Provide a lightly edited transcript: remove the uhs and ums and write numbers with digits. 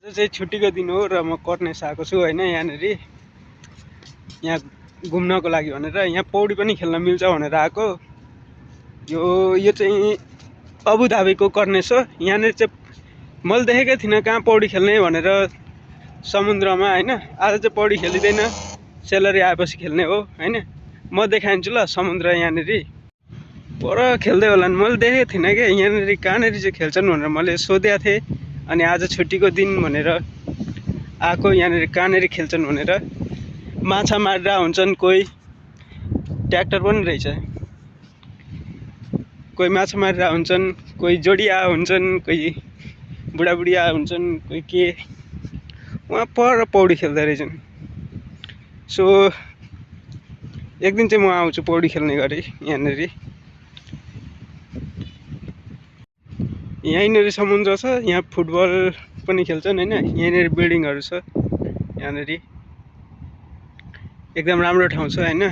यो चाहिँ छुट्टीको दिन हो र म कर्नेस आएको छु हैन। यहाँ घुम्नको लागि भनेर यहाँ पौडी पनि खेल्न मिल्छ भनेर आएको। यो चाहिँ अबुधाबीको कर्नेस हो। यहाँनिर चाहिँ मैले देखेकै थिइनँ कहाँ पौडी खेल्ने भनेर समुद्रमा हैन। आज चाहिँ पौडी खेलिँदैन, सेलरी आएपछि खेल्ने हो हैन। म देखाइदिन्छु ल समुद्र यहाँनिर पर खेल्दै होला नि। मैले देखेको थिइनँ कि यहाँनिर कहाँनिर चाहिँ खेल्छन् भनेर मैले सोधेको थिएँ। अनि आज छुट्टीको दिन भनेर आएको। यहाँनिर कहाँनिर खेल्छन् भनेर माछा मारेर हुन्छन्, कोही ट्र्याक्टर पनि रहेछ, कोही माछा मारेर हुन्छन्, कोही जोडिया हुन्छन्, कोही बुढाबुढिया हुन्छन्, कोही के उहाँ पर पौडी खेल्दै रहेछन्। सो एक दिन चाहिँ म आउँछु पौडी खेल्ने गरी यहाँनिर। यहीँनिर समुद्र छ, यहाँ फुटबल पनि खेल्छन् हैन। यहाँनिर बिल्डिङहरू छ, यहाँनिर एकदम राम्रो ठाउँ छ हैन।